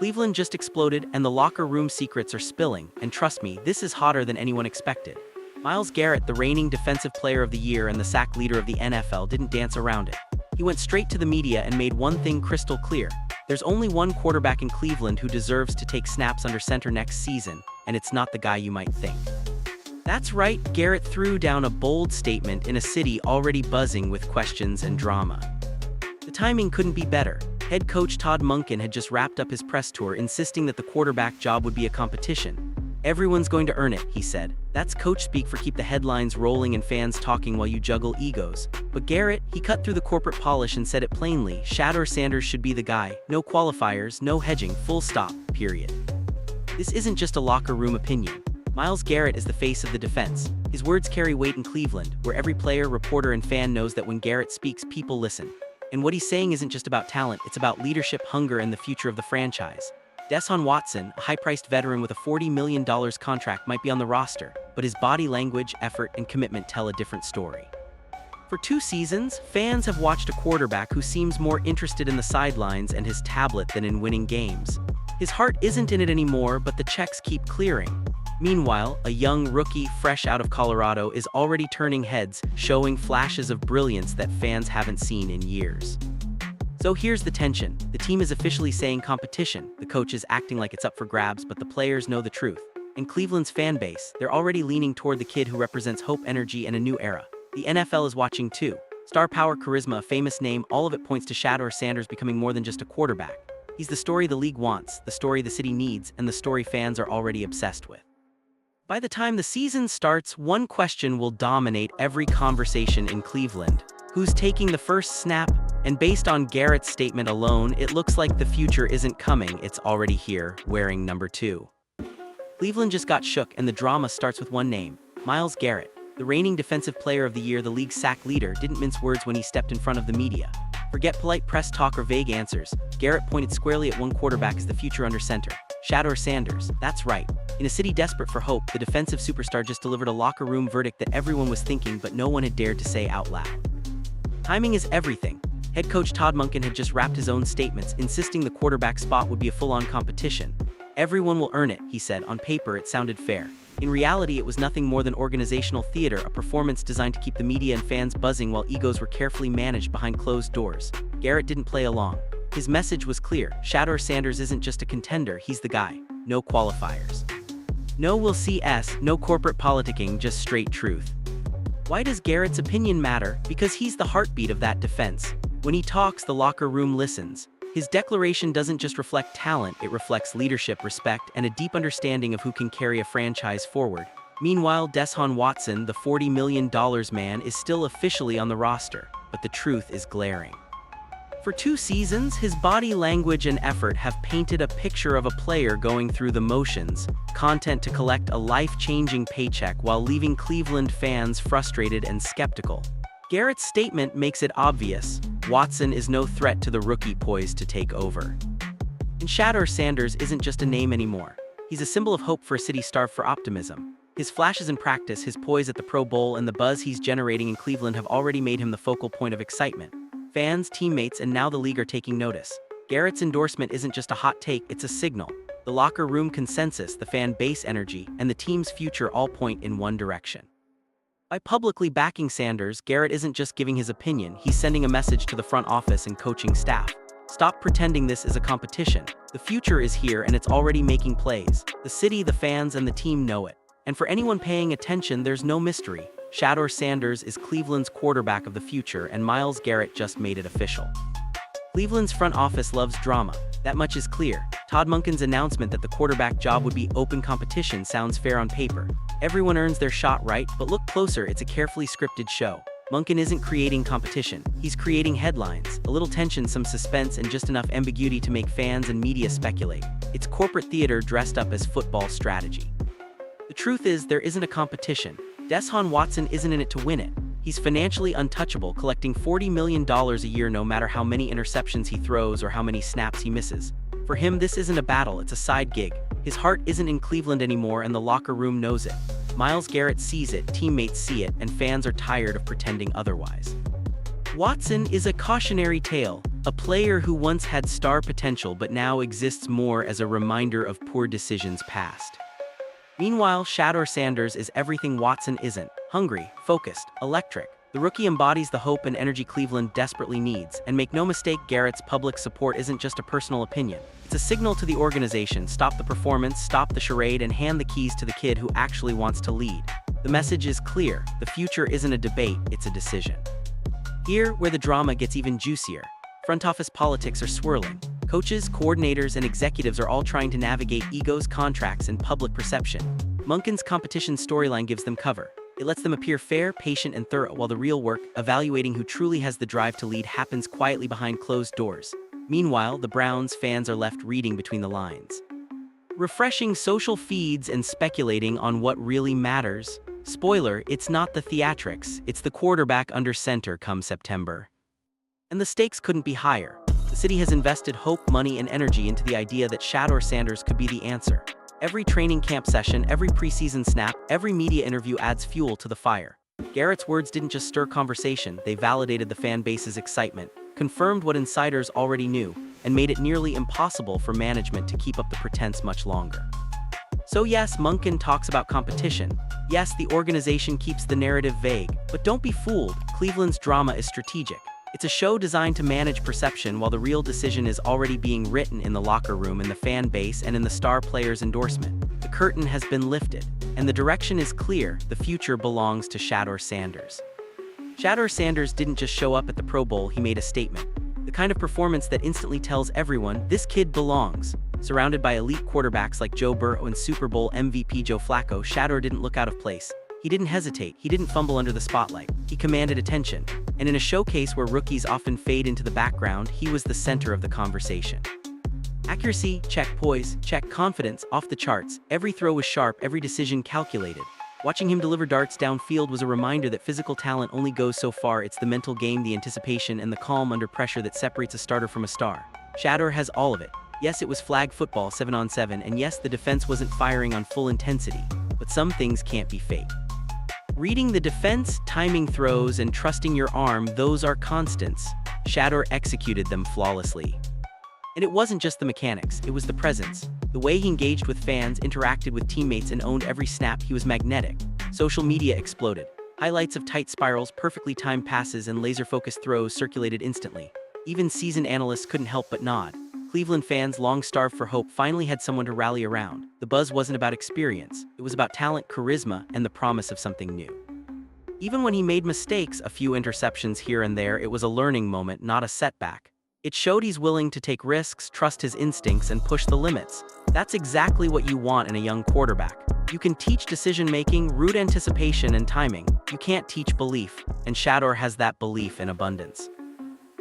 Cleveland just exploded and the locker room secrets are spilling, and trust me, this is hotter than anyone expected. Myles Garrett, the reigning Defensive Player of the Year and the sack leader of the NFL, didn't dance around it. He went straight to the media and made one thing crystal clear. There's only one quarterback in Cleveland who deserves to take snaps under center next season, and it's not the guy you might think. That's right, Garrett threw down a bold statement in a city already buzzing with questions and drama. The timing couldn't be better. Head coach Todd Monken had just wrapped up his press tour insisting that the quarterback job would be a competition. "Everyone's going to earn it," he said. That's coach speak for keep the headlines rolling and fans talking while you juggle egos. But Garrett, he cut through the corporate polish and said it plainly: Shedeur Sanders should be the guy. No qualifiers, no hedging, full stop, period. This isn't just a locker room opinion. Myles Garrett is the face of the defense. His words carry weight in Cleveland, where every player, reporter, and fan knows that when Garrett speaks, people listen. And what he's saying isn't just about talent, it's about leadership, hunger, and the future of the franchise. Deshaun Watson, a high-priced veteran with a $40 million contract, might be on the roster, but his body language, effort, and commitment tell a different story. For 2 seasons, fans have watched a quarterback who seems more interested in the sidelines and his tablet than in winning games. His heart isn't in it anymore, but the checks keep clearing. Meanwhile, a young rookie fresh out of Colorado is already turning heads, showing flashes of brilliance that fans haven't seen in years. So here's the tension. The team is officially saying competition, the coach is acting like it's up for grabs, but the players know the truth. And Cleveland's fan base, they're already leaning toward the kid who represents hope, energy, and a new era. The NFL is watching too. Star power, charisma, a famous name, all of it points to Shedeur Sanders becoming more than just a quarterback. He's the story the league wants, the story the city needs, and the story fans are already obsessed with. By the time the season starts, one question will dominate every conversation in Cleveland. Who's taking the first snap? And based on Garrett's statement alone, it looks like the future isn't coming, it's already here, wearing number 2. Cleveland just got shook, and the drama starts with one name: Myles Garrett. The reigning Defensive Player of the Year, the league's sack leader, didn't mince words when he stepped in front of the media. Forget polite press talk or vague answers. Garrett pointed squarely at one quarterback as the future under center: Shedeur Sanders. That's right. In a city desperate for hope, the defensive superstar just delivered a locker room verdict that everyone was thinking but no one had dared to say out loud. Timing is everything. Head coach Todd Monken had just wrapped his own statements, insisting the quarterback spot would be a full-on competition. "Everyone will earn it," he said. On paper, it sounded fair. In reality, it was nothing more than organizational theater, a performance designed to keep the media and fans buzzing while egos were carefully managed behind closed doors. Garrett didn't play along. His message was clear: Shedeur Sanders isn't just a contender, he's the guy. No qualifiers. No we'll see s, no corporate politicking, just straight truth. Why does Garrett's opinion matter? Because he's the heartbeat of that defense. When he talks, the locker room listens. His declaration doesn't just reflect talent, it reflects leadership, respect, and a deep understanding of who can carry a franchise forward. Meanwhile, Deshaun Watson, the $40 million man, is still officially on the roster, but the truth is glaring. For 2 seasons, his body language and effort have painted a picture of a player going through the motions, content to collect a life-changing paycheck while leaving Cleveland fans frustrated and skeptical. Garrett's statement makes it obvious: Watson is no threat to the rookie poised to take over. And Shedeur Sanders isn't just a name anymore. He's a symbol of hope for a city starved for optimism. His flashes in practice, his poise at the Pro Bowl, and the buzz he's generating in Cleveland have already made him the focal point of excitement. Fans, teammates, and now the league are taking notice. Garrett's endorsement isn't just a hot take, it's a signal. The locker room consensus, the fan base energy, and the team's future all point in one direction. By publicly backing Sanders, Garrett isn't just giving his opinion, he's sending a message to the front office and coaching staff. Stop pretending this is a competition. The future is here and it's already making plays. The city, the fans, and the team know it. And for anyone paying attention, there's no mystery. Shedeur Sanders is Cleveland's quarterback of the future, and Myles Garrett just made it official. Cleveland's front office loves drama. That much is clear. Todd Monken's announcement that the quarterback job would be open competition sounds fair on paper. Everyone earns their shot, right? But look closer, it's a carefully scripted show. Monken isn't creating competition. He's creating headlines, a little tension, some suspense, and just enough ambiguity to make fans and media speculate. It's corporate theater dressed up as football strategy. The truth is, there isn't a competition. Deshaun Watson isn't in it to win it. He's financially untouchable, collecting $40 million a year no matter how many interceptions he throws or how many snaps he misses. For him, this isn't a battle, it's a side gig. His heart isn't in Cleveland anymore, and the locker room knows it. Myles Garrett sees it, teammates see it, and fans are tired of pretending otherwise. Watson is a cautionary tale, a player who once had star potential but now exists more as a reminder of poor decisions past. Meanwhile, Shedeur Sanders is everything Watson isn't: hungry, focused, electric. The rookie embodies the hope and energy Cleveland desperately needs, and make no mistake, Garrett's public support isn't just a personal opinion. It's a signal to the organization: stop the performance, stop the charade, and hand the keys to the kid who actually wants to lead. The message is clear: the future isn't a debate, it's a decision. Here, where the drama gets even juicier, front office politics are swirling. Coaches, coordinators, and executives are all trying to navigate egos, contracts, and public perception. Monken's competition storyline gives them cover. It lets them appear fair, patient, and thorough, while the real work, evaluating who truly has the drive to lead, happens quietly behind closed doors. Meanwhile, the Browns fans are left reading between the lines, refreshing social feeds and speculating on what really matters. Spoiler, it's not the theatrics, it's the quarterback under center come September. And the stakes couldn't be higher. The city has invested hope, money, and energy into the idea that Shedeur Sanders could be the answer. Every training camp session, every preseason snap, every media interview adds fuel to the fire. Garrett's words didn't just stir conversation, they validated the fan base's excitement, confirmed what insiders already knew, and made it nearly impossible for management to keep up the pretense much longer. So yes, Monken talks about competition. Yes, the organization keeps the narrative vague. But don't be fooled, Cleveland's drama is strategic. It's a show designed to manage perception, while the real decision is already being written in the locker room, in the fan base, and in the star player's endorsement. The curtain has been lifted, and the direction is clear: the future belongs to Shedeur Sanders. Shedeur Sanders didn't just show up at the Pro Bowl, he made a statement. The kind of performance that instantly tells everyone, this kid belongs. Surrounded by elite quarterbacks like Joe Burrow and Super Bowl MVP Joe Flacco, Shedeur didn't look out of place. He didn't hesitate, he didn't fumble under the spotlight. He commanded attention. And in a showcase where rookies often fade into the background, he was the center of the conversation. Accuracy, check. Poise, check. Confidence, off the charts. Every throw was sharp, every decision calculated. Watching him deliver darts downfield was a reminder that physical talent only goes so far. It's the mental game, the anticipation, and the calm under pressure that separates a starter from a star. Shedeur has all of it. Yes, it was flag football 7-on-7, and yes, the defense wasn't firing on full intensity. But some things can't be faked. Reading the defense, timing throws, and trusting your arm, those are constants. Shedeur executed them flawlessly. And it wasn't just the mechanics, it was the presence. The way he engaged with fans, interacted with teammates, and owned every snap, he was magnetic. Social media exploded. Highlights of tight spirals, perfectly timed passes, and laser-focused throws circulated instantly. Even seasoned analysts couldn't help but nod. Cleveland fans, long starved for hope, finally had someone to rally around. The buzz wasn't about experience, it was about talent, charisma, and the promise of something new. Even when he made mistakes, a few interceptions here and there, it was a learning moment, not a setback. It showed he's willing to take risks, trust his instincts, and push the limits. That's exactly what you want in a young quarterback. You can teach decision-making, route anticipation, and timing. You can't teach belief, and Shedeur has that belief in abundance.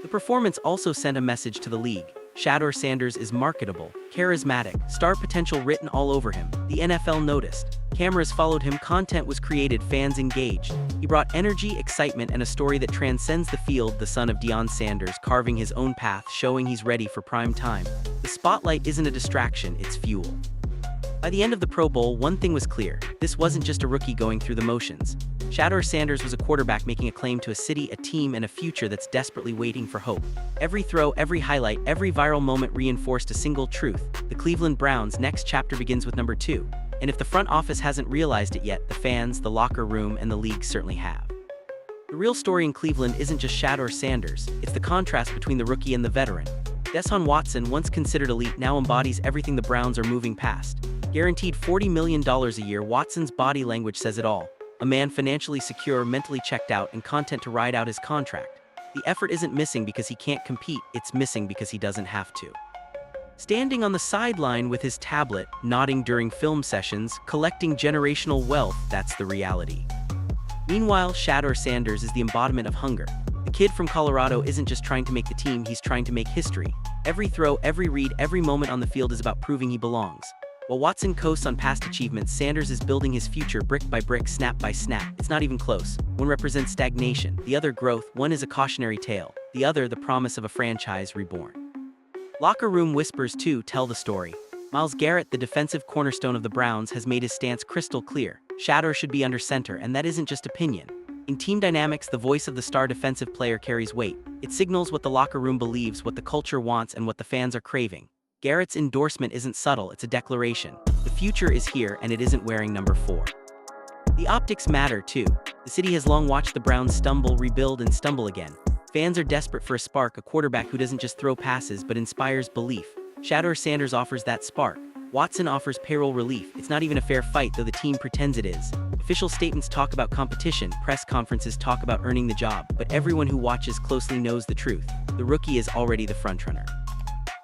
The performance also sent a message to the league. Shedeur Sanders is marketable, charismatic, star potential written all over him. The NFL noticed. Cameras followed him, content was created, fans engaged. He brought energy, excitement, and a story that transcends the field, the son of Deion Sanders, carving his own path, showing he's ready for prime time. The spotlight isn't a distraction, it's fuel. By the end of the Pro Bowl, one thing was clear: this wasn't just a rookie going through the motions. Shedeur Sanders was a quarterback making a claim to a city, a team, and a future that's desperately waiting for hope. Every throw, every highlight, every viral moment reinforced a single truth: the Cleveland Browns' next chapter begins with number 2. And if the front office hasn't realized it yet, the fans, the locker room, and the league certainly have. The real story in Cleveland isn't just Shedeur Sanders, it's the contrast between the rookie and the veteran. Deshaun Watson, once considered elite, now embodies everything the Browns are moving past. Guaranteed $40 million a year, Watson's body language says it all. A man financially secure, mentally checked out, and content to ride out his contract. The effort isn't missing because he can't compete, it's missing because he doesn't have to. Standing on the sideline with his tablet, nodding during film sessions, collecting generational wealth, that's the reality. Meanwhile, Shedeur Sanders is the embodiment of hunger. The kid from Colorado isn't just trying to make the team, he's trying to make history. Every throw, every read, every moment on the field is about proving he belongs. While Watson coasts on past achievements, Sanders is building his future brick by brick, snap by snap. It's not even close. One represents stagnation, the other growth. One is a cautionary tale, the other the promise of a franchise reborn. Locker room whispers too tell the story. Myles Garrett, the defensive cornerstone of the Browns, has made his stance crystal clear. Shedeur should be under center, and that isn't just opinion. In team dynamics, the voice of the star defensive player carries weight. It signals what the locker room believes, what the culture wants, and what the fans are craving. Garrett's endorsement isn't subtle, it's a declaration. The future is here, and it isn't wearing number 4. The optics matter, too. The city has long watched the Browns stumble, rebuild, and stumble again. Fans are desperate for a spark, a quarterback who doesn't just throw passes but inspires belief. Shedeur Sanders offers that spark. Watson offers payroll relief. It's not even a fair fight, though the team pretends it is. Official statements talk about competition, press conferences talk about earning the job, but everyone who watches closely knows the truth. The rookie is already the frontrunner.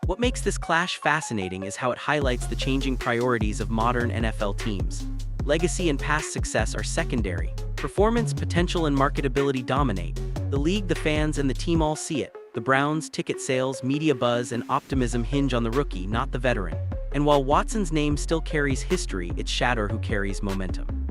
What makes this clash fascinating is how it highlights the changing priorities of modern NFL teams. Legacy and past success are secondary. Performance, potential, and marketability dominate. The league, the fans, and the team all see it. The Browns' ticket sales, media buzz, and optimism hinge on the rookie, not the veteran. And while Watson's name still carries history, it's Shedeur who carries momentum.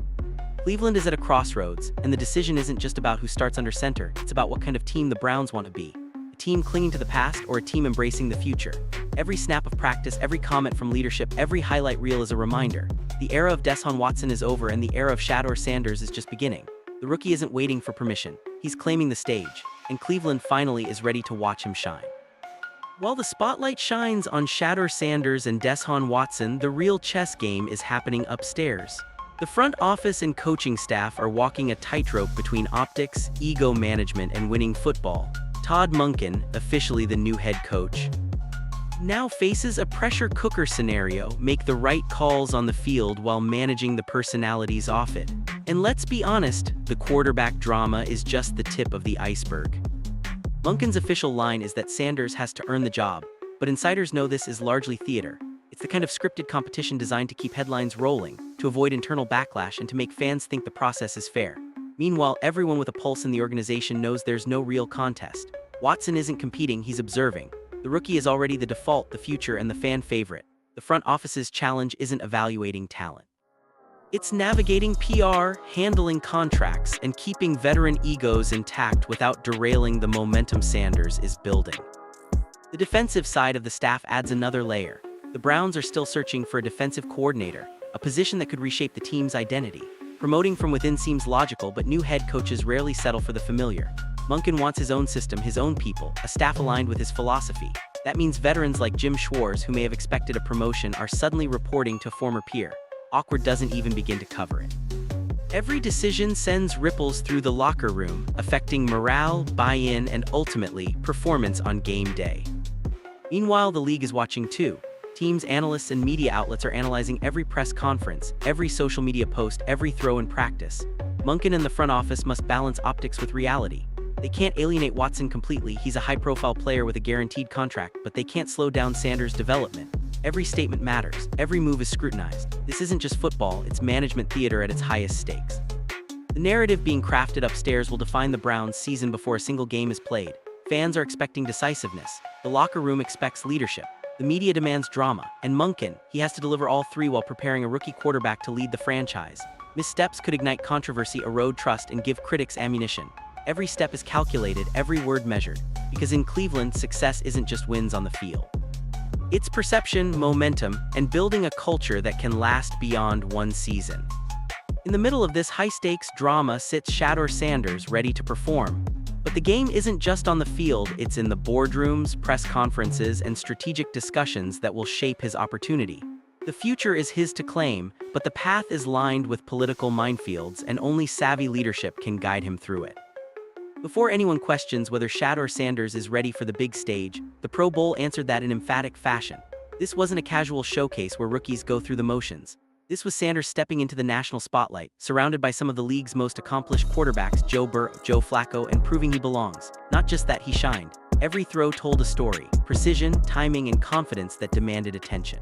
Cleveland is at a crossroads, and the decision isn't just about who starts under center, it's about what kind of team the Browns want to be. A team clinging to the past or a team embracing the future. Every snap of practice, every comment from leadership, every highlight reel is a reminder. The era of Deshaun Watson is over and the era of Shedeur Sanders is just beginning. The rookie isn't waiting for permission, he's claiming the stage, and Cleveland finally is ready to watch him shine. While the spotlight shines on Shedeur Sanders and Deshaun Watson, the real chess game is happening upstairs. The front office and coaching staff are walking a tightrope between optics, ego management, and winning football. Todd Monken, officially the new head coach, now faces a pressure cooker scenario: make the right calls on the field while managing the personalities off it. And let's be honest, the quarterback drama is just the tip of the iceberg. Monken's official line is that Sanders has to earn the job, but insiders know this is largely theater. It's the kind of scripted competition designed to keep headlines rolling, to avoid internal backlash, and to make fans think the process is fair. Meanwhile, everyone with a pulse in the organization knows there's no real contest. Watson isn't competing, he's observing. The rookie is already the default, the future, and the fan favorite. The front office's challenge isn't evaluating talent. It's navigating PR, handling contracts, and keeping veteran egos intact without derailing the momentum Sanders is building. The defensive side of the staff adds another layer. The Browns are still searching for a defensive coordinator, a position that could reshape the team's identity. Promoting from within seems logical, but new head coaches rarely settle for the familiar. Monken wants his own system, his own people, a staff aligned with his philosophy. That means veterans like Jim Schwartz, who may have expected a promotion, are suddenly reporting to a former peer. Awkward doesn't even begin to cover it. Every decision sends ripples through the locker room, affecting morale, buy-in, and ultimately, performance on game day. Meanwhile, the league is watching too. Teams, analysts, and media outlets are analyzing every press conference, every social media post, every throw in practice. Monken and the front office must balance optics with reality. They can't alienate Watson completely, he's a high-profile player with a guaranteed contract, but they can't slow down Sanders' development. Every statement matters, every move is scrutinized. This isn't just football, it's management theater at its highest stakes. The narrative being crafted upstairs will define the Browns' season before a single game is played. Fans are expecting decisiveness. The locker room expects leadership. The media demands drama. And Monken, he has to deliver all three while preparing a rookie quarterback to lead the franchise. Missteps could ignite controversy, erode trust, and give critics ammunition. Every step is calculated, every word measured, because in Cleveland, success isn't just wins on the field. It's perception, momentum, and building a culture that can last beyond one season. In the middle of this high-stakes drama sits Shedeur Sanders, ready to perform. But the game isn't just on the field, it's in the boardrooms, press conferences, and strategic discussions that will shape his opportunity. The future is his to claim, but the path is lined with political minefields, and only savvy leadership can guide him through it. Before anyone questions whether Shedeur Sanders is ready for the big stage, the Pro Bowl answered that in emphatic fashion. This wasn't a casual showcase where rookies go through the motions. This was Sanders stepping into the national spotlight, surrounded by some of the league's most accomplished quarterbacks, Joe Burrow, Joe Flacco, and proving he belongs. Not just that, he shined. Every throw told a story, precision, timing, and confidence that demanded attention.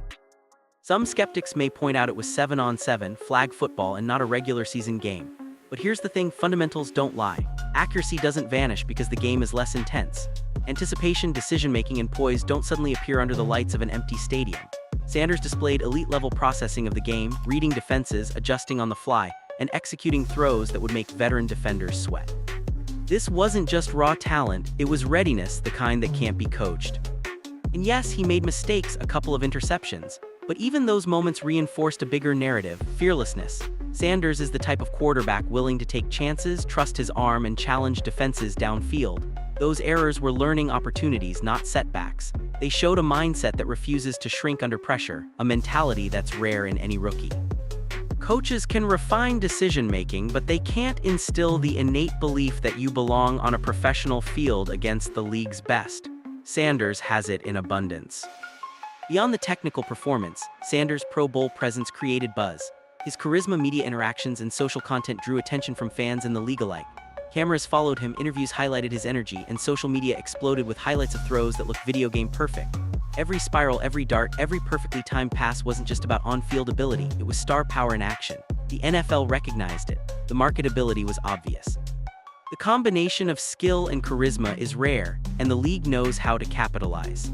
Some skeptics may point out it was 7-on-7, flag football, and not a regular season game. But here's the thing, fundamentals don't lie. Accuracy doesn't vanish because the game is less intense. Anticipation, decision-making, and poise don't suddenly appear under the lights of an empty stadium. Sanders displayed elite-level processing of the game, reading defenses, adjusting on the fly, and executing throws that would make veteran defenders sweat. This wasn't just raw talent, it was readiness, the kind that can't be coached. And yes, he made mistakes, a couple of interceptions, but even those moments reinforced a bigger narrative: fearlessness. Sanders is the type of quarterback willing to take chances, trust his arm, and challenge defenses downfield. Those errors were learning opportunities, not setbacks. They showed a mindset that refuses to shrink under pressure, a mentality that's rare in any rookie. Coaches can refine decision-making, but they can't instill the innate belief that you belong on a professional field against the league's best. Sanders has it in abundance. Beyond the technical performance, Sanders' Pro Bowl presence created buzz. His charisma, media interactions, and social content drew attention from fans in the league alike. Cameras followed him, interviews highlighted his energy, and social media exploded with highlights of throws that looked video game perfect. Every spiral, every dart, every perfectly timed pass wasn't just about on-field ability, it was star power in action. The NFL recognized it. The marketability was obvious. The combination of skill and charisma is rare, and the league knows how to capitalize.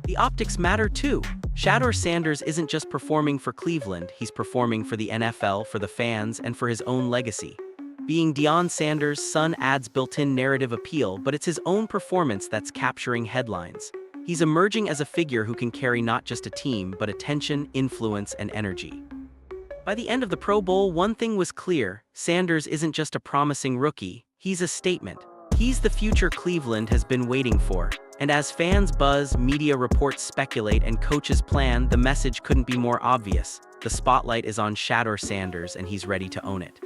The optics matter too. Shedeur Sanders isn't just performing for Cleveland, he's performing for the NFL, for the fans, and for his own legacy. Being Deion Sanders' son adds built-in narrative appeal, but it's his own performance that's capturing headlines. He's emerging as a figure who can carry not just a team, but attention, influence, and energy. By the end of the Pro Bowl, one thing was clear: Sanders isn't just a promising rookie, he's a statement. He's the future Cleveland has been waiting for. And as fans buzz, media reports speculate, and coaches plan, the message couldn't be more obvious. The spotlight is on Shedeur Sanders, and he's ready to own it.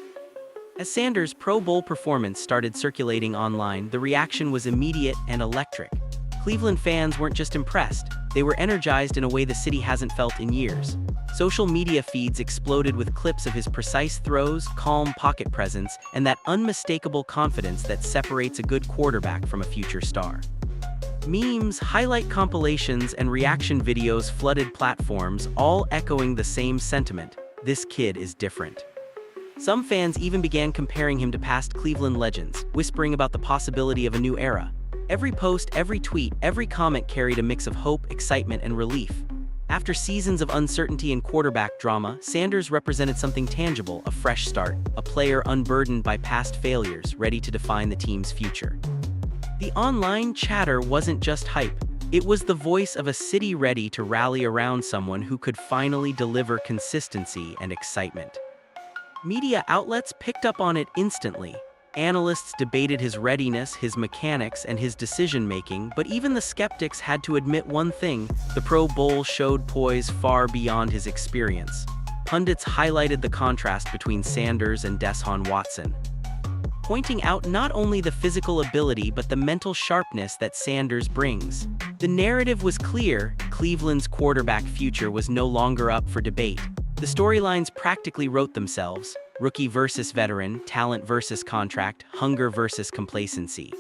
As Sanders' Pro Bowl performance started circulating online, the reaction was immediate and electric. Cleveland fans weren't just impressed, they were energized in a way the city hasn't felt in years. Social media feeds exploded with clips of his precise throws, calm pocket presence, and that unmistakable confidence that separates a good quarterback from a future star. Memes, highlight compilations, and reaction videos flooded platforms, all echoing the same sentiment: this kid is different. Some fans even began comparing him to past Cleveland legends, whispering about the possibility of a new era. Every post, every tweet, every comment carried a mix of hope, excitement, and relief. After seasons of uncertainty and quarterback drama, Sanders represented something tangible: a fresh start, a player unburdened by past failures, ready to define the team's future. The online chatter wasn't just hype. It was the voice of a city ready to rally around someone who could finally deliver consistency and excitement. Media outlets picked up on it instantly. Analysts debated his readiness, his mechanics, and his decision-making, but even the skeptics had to admit one thing: the Pro Bowl showed poise far beyond his experience. Pundits highlighted the contrast between Sanders and Deshaun Watson, pointing out not only the physical ability but the mental sharpness that Sanders brings. The narrative was clear: Cleveland's quarterback future was no longer up for debate. The storylines practically wrote themselves: rookie versus veteran, talent versus contract, hunger versus complacency.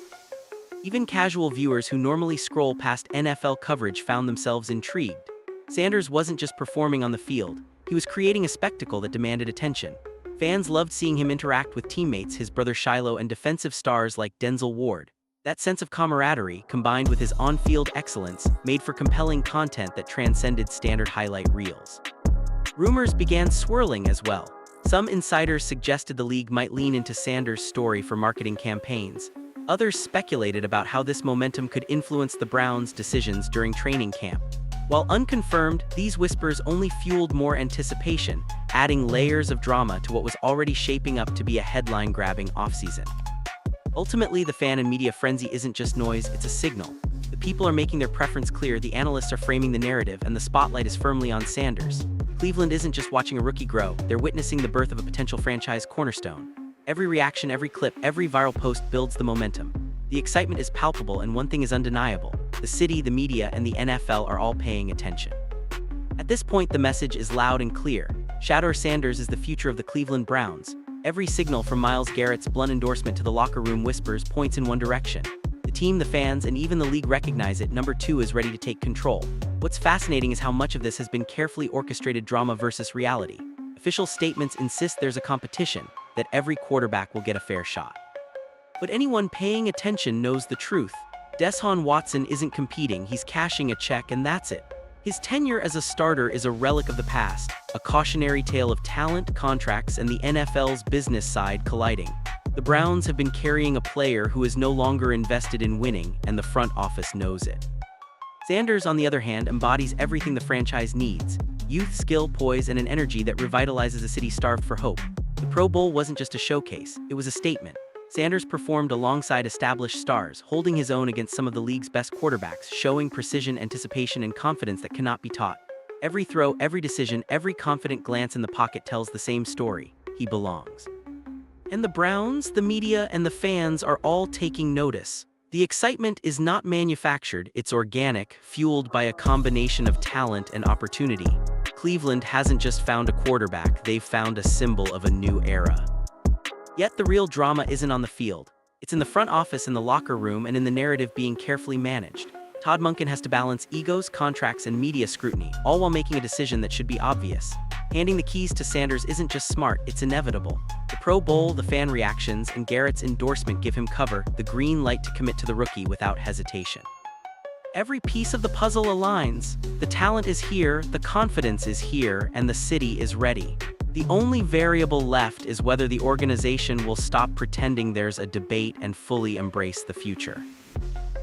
Even casual viewers who normally scroll past NFL coverage found themselves intrigued. Sanders wasn't just performing on the field, he was creating a spectacle that demanded attention. Fans loved seeing him interact with teammates, his brother Shiloh, and defensive stars like Denzel Ward. That sense of camaraderie, combined with his on-field excellence, made for compelling content that transcended standard highlight reels. Rumors began swirling as well. Some insiders suggested the league might lean into Sanders' story for marketing campaigns. Others speculated about how this momentum could influence the Browns' decisions during training camp. While unconfirmed, these whispers only fueled more anticipation, adding layers of drama to what was already shaping up to be a headline-grabbing offseason. Ultimately, the fan and media frenzy isn't just noise, it's a signal. The people are making their preference clear, the analysts are framing the narrative, and the spotlight is firmly on Sanders. Cleveland isn't just watching a rookie grow, they're witnessing the birth of a potential franchise cornerstone. Every reaction, every clip, every viral post builds the momentum. The excitement is palpable, and one thing is undeniable: the city, the media, and the NFL are all paying attention. At this point, the message is loud and clear. Shedeur Sanders is the future of the Cleveland Browns. Every signal, from Myles Garrett's blunt endorsement to the locker room whispers, points in one direction. The team, the fans, and even the league recognize it. Number 2 is ready to take control. What's fascinating is how much of this has been carefully orchestrated drama versus reality. Official statements insist there's a competition, that every quarterback will get a fair shot. But anyone paying attention knows the truth. Deshaun Watson isn't competing, he's cashing a check, and that's it. His tenure as a starter is a relic of the past, a cautionary tale of talent, contracts, and the NFL's business side colliding. The Browns have been carrying a player who is no longer invested in winning, and the front office knows it. Sanders, on the other hand, embodies everything the franchise needs: youth, skill, poise, and an energy that revitalizes a city starved for hope. The Pro Bowl wasn't just a showcase, it was a statement. Sanders performed alongside established stars, holding his own against some of the league's best quarterbacks, showing precision, anticipation, and confidence that cannot be taught. Every throw, every decision, every confident glance in the pocket tells the same story: he belongs. And the Browns, the media, and the fans are all taking notice. The excitement is not manufactured, it's organic, fueled by a combination of talent and opportunity. Cleveland hasn't just found a quarterback, they've found a symbol of a new era. Yet the real drama isn't on the field. It's in the front office, in the locker room, and in the narrative being carefully managed. Todd Monken has to balance egos, contracts, and media scrutiny, all while making a decision that should be obvious. Handing the keys to Sanders isn't just smart, it's inevitable. The Pro Bowl, the fan reactions, and Garrett's endorsement give him cover, the green light to commit to the rookie without hesitation. Every piece of the puzzle aligns. The talent is here, the confidence is here, and the city is ready. The only variable left is whether the organization will stop pretending there's a debate and fully embrace the future.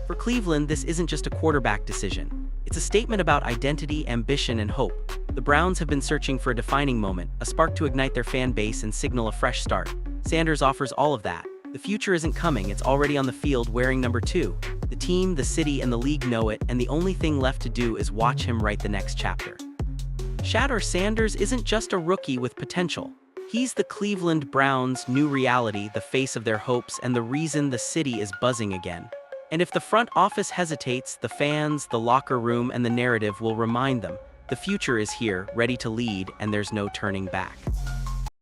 For Cleveland, this isn't just a quarterback decision. It's a statement about identity, ambition, and hope. The Browns have been searching for a defining moment, a spark to ignite their fan base and signal a fresh start. Sanders offers all of that. The future isn't coming, it's already on the field wearing number 2. The team, the city, and the league know it, and the only thing left to do is watch him write the next chapter. Shedeur Sanders isn't just a rookie with potential. He's the Cleveland Browns' new reality, the face of their hopes, and the reason the city is buzzing again. And if the front office hesitates, the fans, the locker room, and the narrative will remind them. The future is here, ready to lead, and there's no turning back.